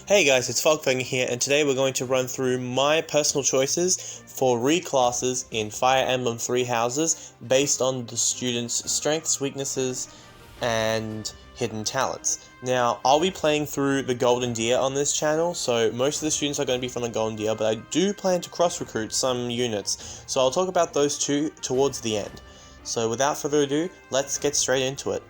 Hey guys, it's Fogfang here, and today we're going to run through my personal choices for reclasses in Fire Emblem 3 houses based on the students' strengths, weaknesses, and hidden talents. Now, I'll be playing through the Golden Deer on this channel, so most of the students are going to be from the Golden Deer, but I do plan to cross-recruit some units, so I'll talk about those two towards the end. So without further ado, let's get straight into it.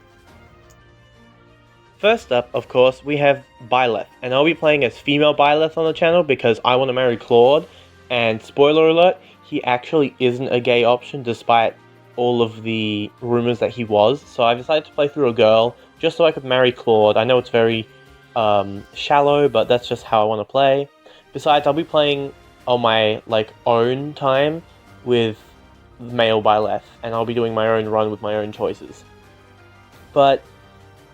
First up, of course, we have Byleth, and I'll be playing as female Byleth on the channel because I want to marry Claude, and spoiler alert, he actually isn't a gay option despite all of the rumors that he was, so I decided to play through a girl just so I could marry Claude. I know it's very shallow, but that's just how I want to play. Besides, I'll be playing on my own time with male Byleth, and I'll be doing my own run with my own choices. But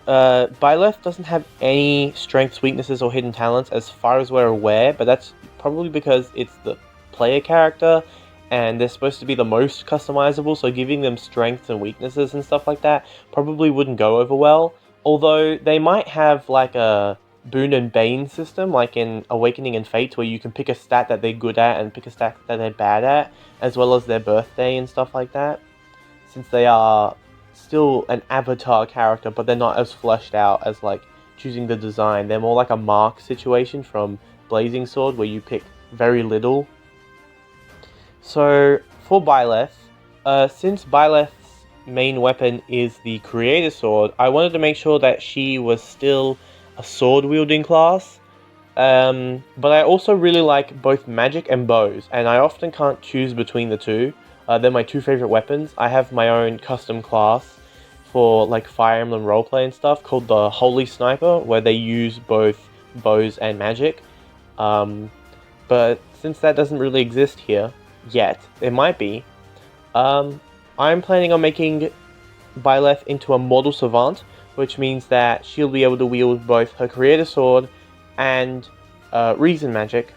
Byleth doesn't have any strengths, weaknesses, or hidden talents as far as we're aware, but that's probably because it's the player character and they're supposed to be the most customizable, so giving them strengths and weaknesses and stuff like that probably wouldn't go over well. Although they might have like a boon and bane system, like in Awakening and Fates, where you can pick a stat that they're good at and pick a stat that they're bad at, as well as their birthday and stuff like that, since they are still an avatar character, but they're not as fleshed out as like choosing the design. They're more like a Mark situation from Blazing Sword, where you pick very little. So for Byleth, since Byleth's main weapon is the Creator Sword, I wanted to make sure that she was still a sword wielding class. But I also really like both magic and bows, and I often can't choose between the two. They're my two favorite weapons. I have my own custom class for like Fire Emblem roleplay and stuff called the Holy Sniper, where they use both bows and magic. But since that doesn't really exist here yet, it might be. I'm planning on making Byleth into a Mortal Savant, which means that she'll be able to wield both her Creator Sword and Reason Magic.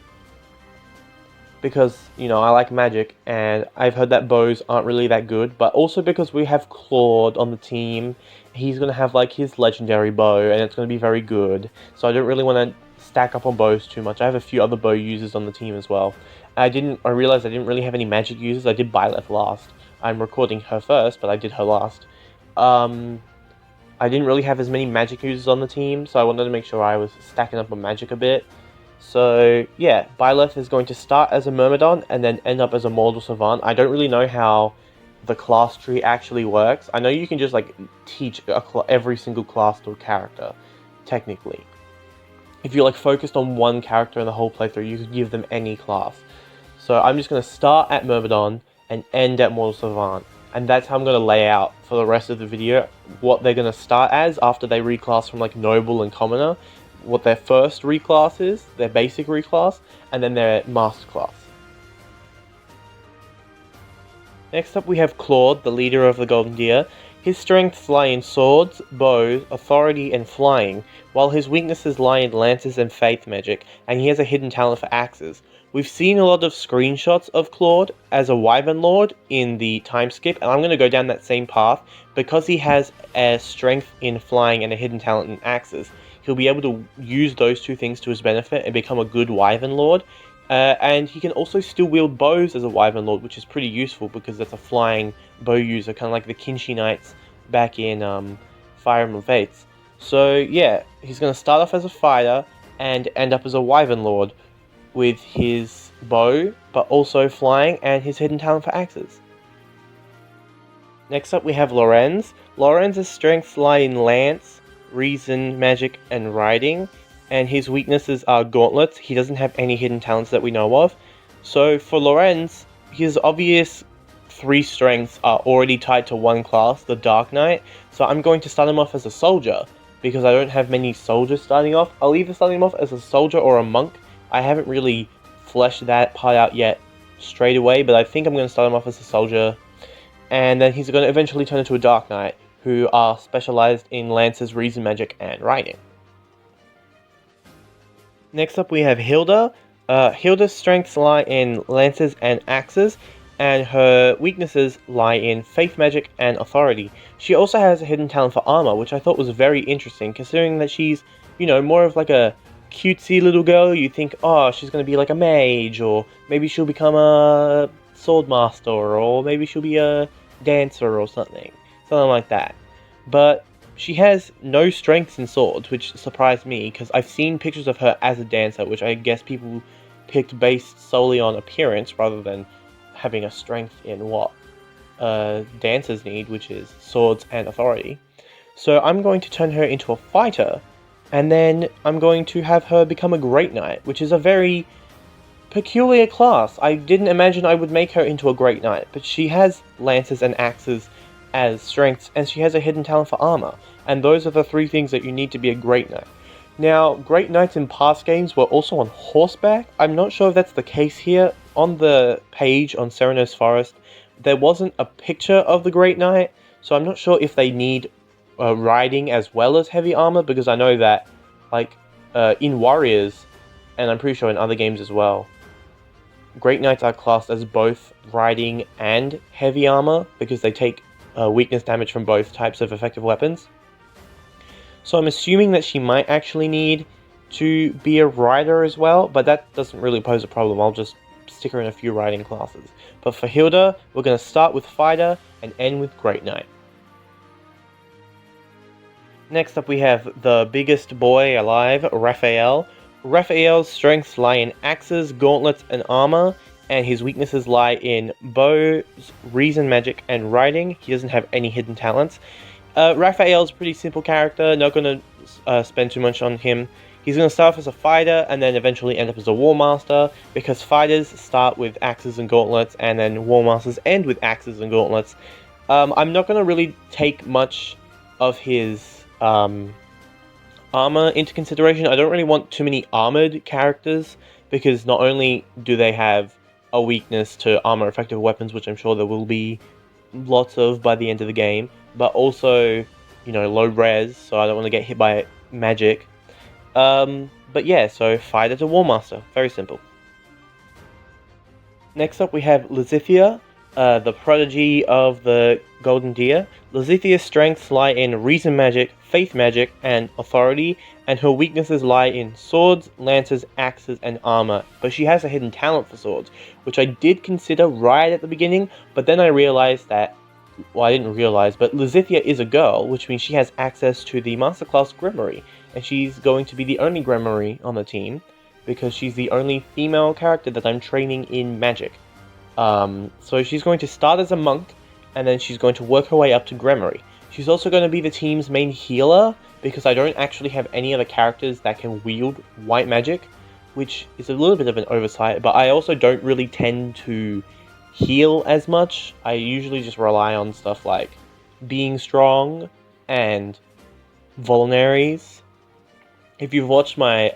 Because, you know, I like magic, and I've heard that bows aren't really that good, but also because we have Claude on the team, he's going to have like his legendary bow, and it's going to be very good, so I don't really want to stack up on bows too much. I have a few other bow users on the team as well. I realized I didn't really have any magic users. I did Byleth last. I'm recording her first, but I did her last. I didn't really have as many magic users on the team, so I wanted to make sure I was stacking up on magic a bit. So yeah, Byleth is going to start as a Myrmidon and then end up as a Mortal Savant. I don't really know how the class tree actually works. I know you can just like teach every single class to a character, technically. If you're like focused on one character in the whole playthrough, you can give them any class. So I'm just going to start at Myrmidon and end at Mortal Savant. And that's how I'm going to lay out for the rest of the video what they're going to start as after they reclass from like Noble and Commoner, what their first reclass is, their basic reclass, and then their master class. Next up we have Claude, the leader of the Golden Deer. His strengths lie in swords, bows, authority, and flying, while his weaknesses lie in lances and faith magic, and he has a hidden talent for axes. We've seen a lot of screenshots of Claude as a Wyvern Lord in the time skip, and I'm going to go down that same path because he has a strength in flying and a hidden talent in axes. He'll be able to use those two things to his benefit and become a good Wyvern Lord. And he can also still wield bows as a Wyvern Lord, which is pretty useful because that's a flying bow user, kind of like the Kinshi Knights back in Fire Emblem Fates. So yeah, he's going to start off as a fighter and end up as a Wyvern Lord with his bow, but also flying and his hidden talent for axes. Next up we have Lorenz. Lorenz's strengths lie in lance, reason, magic, and riding, and his weaknesses are gauntlets. He doesn't have any hidden talents that we know of. So for Lorenz, his obvious three strengths are already tied to one class, the Dark Knight, so I'm going to start him off as a soldier, because I don't have many soldiers starting off. I'll either start him off as a soldier or a monk. I haven't really fleshed that part out yet straight away, but I think I'm going to start him off as a soldier, and then he's going to eventually turn into a Dark Knight, who are specialized in lances, reason, magic, and riding. Next up we have Hilda. Hilda's strengths lie in lances and axes, and her weaknesses lie in faith magic and authority. She also has a hidden talent for armor, which I thought was very interesting, considering that she's, you know, more of like a cutesy little girl, you think, oh, she's going to be like a mage, or maybe she'll become a sword master, or maybe she'll be a dancer or something like that. But she has no strengths in swords, which surprised me, because I've seen pictures of her as a dancer, which I guess people picked based solely on appearance rather than having a strength in what dancers need, which is swords and authority. So I'm going to turn her into a fighter, and then I'm going to have her become a Great Knight, which is a very peculiar class. I didn't imagine I would make her into a Great Knight, but she has lances and axes as strengths, and she has a hidden talent for armor, and those are the three things that you need to be a Great Knight. Now, Great Knights in past games were also on horseback. I'm not sure if that's the case here. On the page on Serenos Forest, there wasn't a picture of the Great Knight, so I'm not sure if they need riding as well as heavy armor, because I know that, like, in Warriors, and I'm pretty sure in other games as well, Great Knights are classed as both riding and heavy armor, because they take weakness damage from both types of effective weapons. So I'm assuming that she might actually need to be a rider as well, but that doesn't really pose a problem. I'll just stick her in a few riding classes. But for Hilda, we're going to start with fighter and end with Great Knight. Next up we have the biggest boy alive, Raphael. Raphael's strengths lie in axes, gauntlets, and armor, and his weaknesses lie in bows, reason magic, and riding. He doesn't have any hidden talents. Raphael's a pretty simple character, not going to spend too much on him. He's going to start off as a fighter and then eventually end up as a war master, because fighters start with axes and gauntlets and then war masters end with axes and gauntlets. I'm not going to really take much of his armor into consideration. I don't really want too many armored characters, because not only do they have a weakness to armor effective weapons, which I'm sure there will be lots of by the end of the game, but also, you know, low res, so I don't want to get hit by magic. But yeah, so fighter to war master, very simple. Next up we have Lysithea, the prodigy of the Golden Deer. Lysithea's strengths lie in reason magic, faith magic, and authority, and her weaknesses lie in swords, lances, axes, and armor, but she has a hidden talent for swords, which I did consider right at the beginning, but then I realized that, well, I didn't realize, but Lysithea is a girl, which means she has access to the Masterclass Grimoire, and she's going to be the only Grimoire on the team, because she's the only female character that I'm training in magic. So she's going to start as a monk, and then she's going to work her way up to Grimoire. She's also going to be the team's main healer, because I don't actually have any other characters that can wield white magic, which is a little bit of an oversight, but I also don't really tend to heal as much. I usually just rely on stuff like being strong and vulneraries. If you've watched my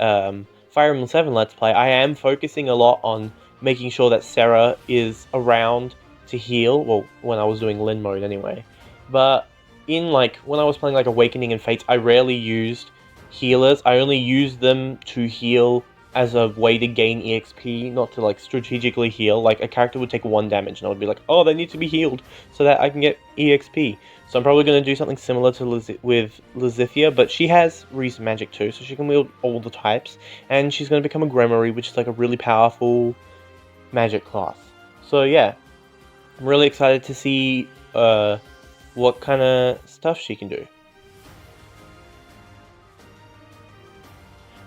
Fire Emblem 7 Let's Play, I am focusing a lot on making sure that Sarah is around to heal. Well, when I was doing Lin mode anyway. But in, like, when I was playing like Awakening and Fates, I rarely used healers. I only used them to heal as a way to gain EXP, not to, like, strategically heal. Like, a character would take 1 damage and I would be like, oh, they need to be healed so that I can get EXP. So I'm probably going to do something similar to with Lysithea, but she has reason magic too, so she can wield all the types, and she's going to become a Grimoire, which is like a really powerful magic class. So yeah, I'm really excited to see what kind of stuff she can do.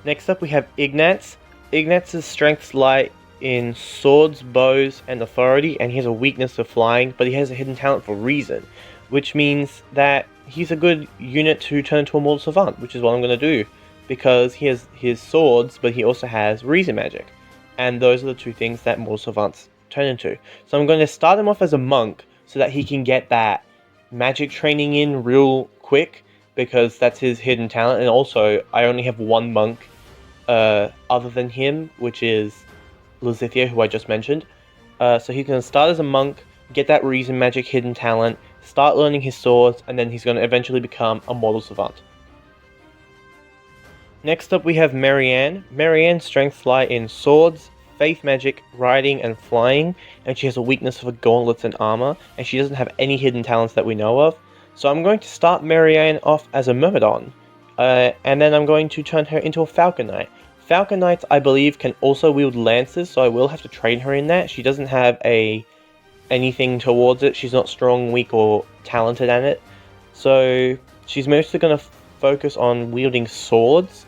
Next up we have Ignatz. Ignatz's strengths lie in swords, bows, and authority, and he has a weakness to flying, but he has a hidden talent for reason, which means that he's a good unit to turn into a Mortal Savant, which is what I'm going to do, because he has his swords, but he also has reason magic, and those are the two things that Mortal Savants turn into. So I'm going to start him off as a monk, so that he can get that magic training in real quick, because that's his hidden talent, and also I only have 1 monk other than him, which is Lysithea, who I just mentioned. So he's going to start as a monk, get that reason magic hidden talent, start learning his swords, and then he's going to eventually become a Mortal Savant. Next up we have Marianne. Marianne's strengths lie in swords, faith magic, riding, and flying, and she has a weakness for gauntlets and armor, and she doesn't have any hidden talents that we know of. So I'm going to start Marianne off as a Myrmidon, and then I'm going to turn her into a Falcon Knight. Falcon Knights, I believe, can also wield lances, so I will have to train her in that. She doesn't have anything towards it. She's not strong, weak, or talented at it. So she's mostly going to focus on wielding swords,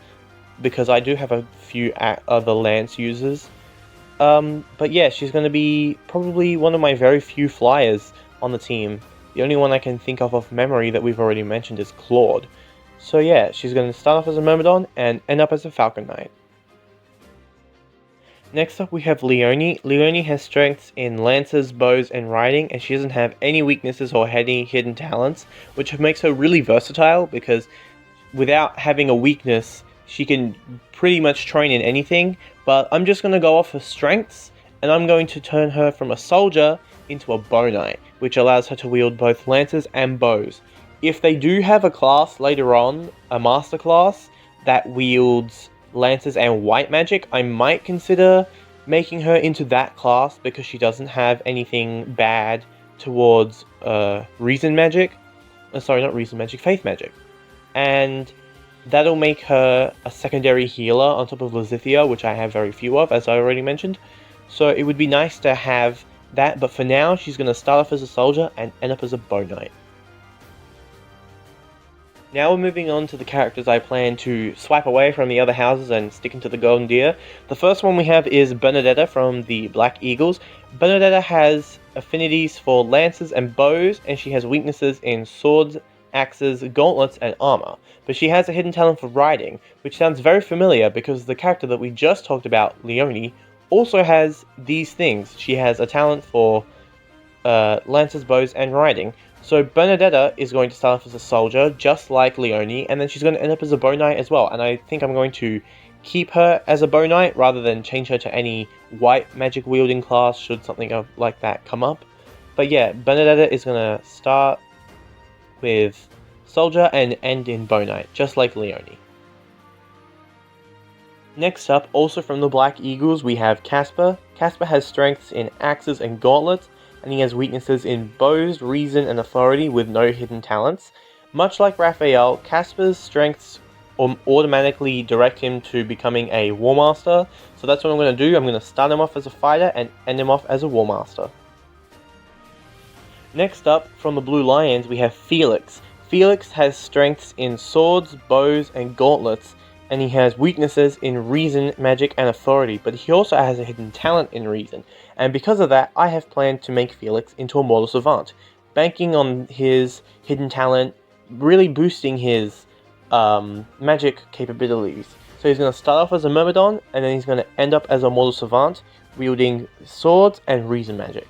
because I do have a few other lance users. But yeah, she's going to be probably one of my very few flyers on the team. The only one I can think of memory that we've already mentioned is Claude. So yeah, she's going to start off as a Myrmidon and end up as a Falcon Knight. Next up we have Leonie. Leonie has strengths in lances, bows, and riding, and she doesn't have any weaknesses or any hidden talents, which makes her really versatile, because without having a weakness, she can pretty much train in anything. But I'm just going to go off her strengths, and I'm going to turn her from a soldier into a bow knight, which allows her to wield both lances and bows. If they do have a class later on, a master class, that wields lances and white magic, I might consider making her into that class, because she doesn't have anything bad towards reason magic. Sorry, not reason magic, faith magic. And that'll make her a secondary healer on top of Lysithea, which I have very few of, as I already mentioned. So it would be nice to have that, but for now she's going to start off as a soldier and end up as a bow knight. Now we're moving on to the characters I plan to swipe away from the other houses and stick into the Golden Deer. The first one we have is Bernadetta from the Black Eagles. Bernadetta has affinities for lances and bows, and she has weaknesses in swords, axes, gauntlets, and armor. But she has a hidden talent for riding, which sounds very familiar because the character that we just talked about, Leonie, also has these things. She has a talent for lances, bows, and riding. So Bernadetta is going to start off as a soldier, just like Leonie, and then she's going to end up as a bow knight as well. And I think I'm going to keep her as a bow knight rather than change her to any white magic wielding class should something like that come up. But yeah, Bernadetta is going to start with soldier and end in bow knight, just like Leonie. Next up, also from the Black Eagles, we have Caspar. Caspar has strengths in axes and gauntlets, and he has weaknesses in bows, reason, and authority with no hidden talents. Much like Raphael, Caspar's strengths automatically direct him to becoming a War Master, so that's what I'm going to do. I'm going to start him off as a fighter and end him off as a War Master. Next up, from the Blue Lions, we have Felix. Felix has strengths in swords, bows, and gauntlets, and he has weaknesses in reason, magic, and authority, but he also has a hidden talent in reason, and because of that, I have planned to make Felix into a Mortal Savant, banking on his hidden talent, really boosting his magic capabilities. So he's going to start off as a Myrmidon, and then he's going to end up as a Mortal Savant, wielding swords and reason magic.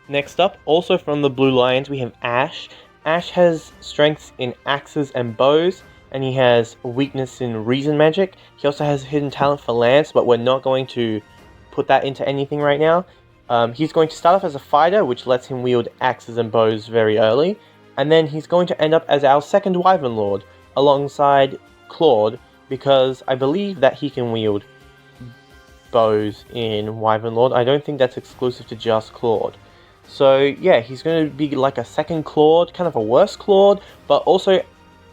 Next up, also from the Blue Lions, we have Ashe. Ashe has strengths in axes and bows, and he has a weakness in reason magic. He also has a hidden talent for lance, but we're not going to put that into anything right now. He's going to start off as a fighter, which lets him wield axes and bows very early, and then he's going to end up as our second Wyvern Lord, alongside Claude, because I believe that he can wield bows in Wyvern Lord. I don't think that's exclusive to just Claude. So yeah, he's going to be like a second Claude, kind of a worse Claude, but also,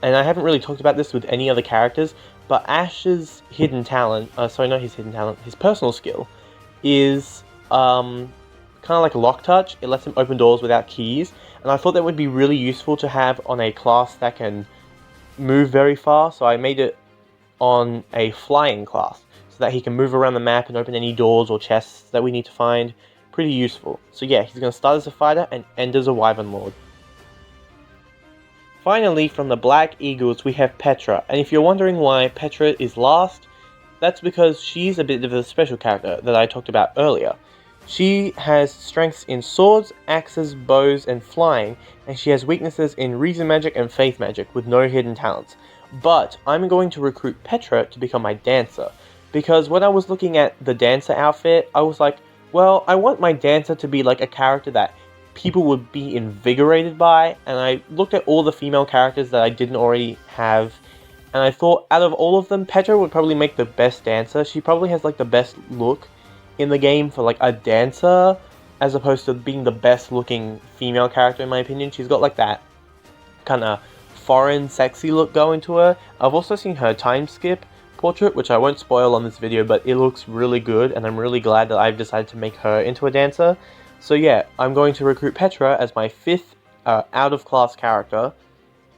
and I haven't really talked about this with any other characters, but Ashe's hidden talent, sorry, not his hidden talent, his personal skill, is kind of like lock touch. It lets him open doors without keys, and I thought that would be really useful to have on a class that can move very far, so I made it on a flying class, so that he can move around the map and open any doors or chests that we need to find. Pretty useful. So yeah, he's going to start as a fighter and end as a Wyvern Lord. Finally, from the Black Eagles, we have Petra, and if you're wondering why Petra is last, that's because she's a bit of a special character that I talked about earlier. She has strengths in swords, axes, bows, and flying, and she has weaknesses in reason magic and faith magic with no hidden talents. But I'm going to recruit Petra to become my dancer, because when I was looking at the dancer outfit, I was like, well, I want my dancer to be like a character that people would be invigorated by, and I looked at all the female characters that I didn't already have, and I thought out of all of them, Petra would probably make the best dancer. She probably has like the best look in the game for like a dancer, as opposed to being the best looking female character in my opinion. She's got like that kind of foreign sexy look going to her. I've also seen her time skip, portrait, which I won't spoil on this video, but it looks really good, and I'm really glad that I've decided to make her into a dancer. So yeah, I'm going to recruit Petra as my 5th out-of-class character,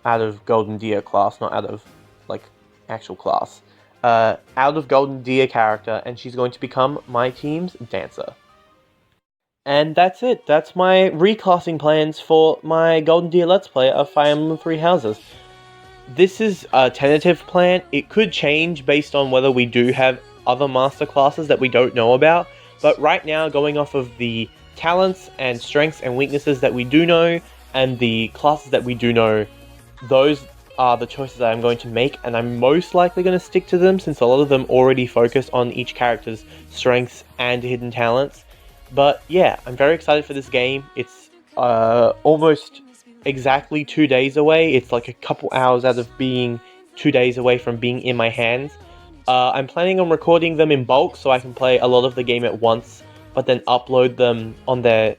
out of Golden Deer class, not out of, like, actual class. Out of Golden Deer character, and she's going to become my team's dancer. And that's it. That's my reclassing plans for my Golden Deer Let's Play of Fire Emblem Three Houses. This is a tentative plan. It could change based on whether we do have other master classes that we don't know about. But right now, going off of the talents and strengths and weaknesses that we do know, and the classes that we do know, those are the choices that I'm going to make, and I'm most likely going to stick to them since a lot of them already focus on each character's strengths and hidden talents. But yeah, I'm very excited for this game. It's almost exactly 2 days away. It's like a couple hours out of being 2 days away from being in my hands. I'm planning on recording them in bulk so I can play a lot of the game at once, but then upload them on their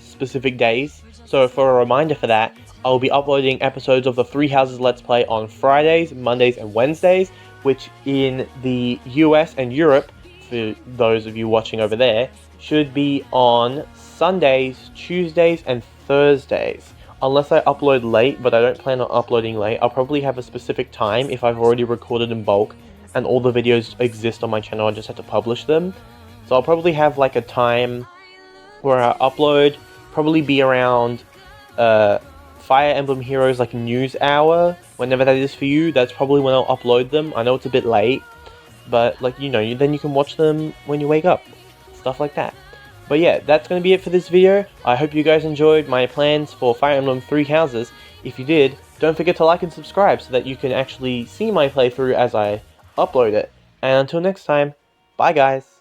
specific days. So for a reminder for that, I'll be uploading episodes of the Three Houses Let's Play on Fridays, Mondays, and Wednesdays, which in the US and Europe, for those of you watching over there, should be on Sundays, Tuesdays, and Thursdays. Unless I upload late, but I don't plan on uploading late, I'll probably have a specific time if I've already recorded in bulk and all the videos exist on my channel, I just have to publish them. So I'll probably have like a time where I upload, probably be around Fire Emblem Heroes like news hour, whenever that is for you. That's probably when I'll upload them. I know it's a bit late, but like, you know, then you can watch them when you wake up, stuff like that. But yeah, that's going to be it for this video. I hope you guys enjoyed my plans for Fire Emblem Three Houses. If you did, don't forget to like and subscribe so that you can actually see my playthrough as I upload it. And until next time, bye guys!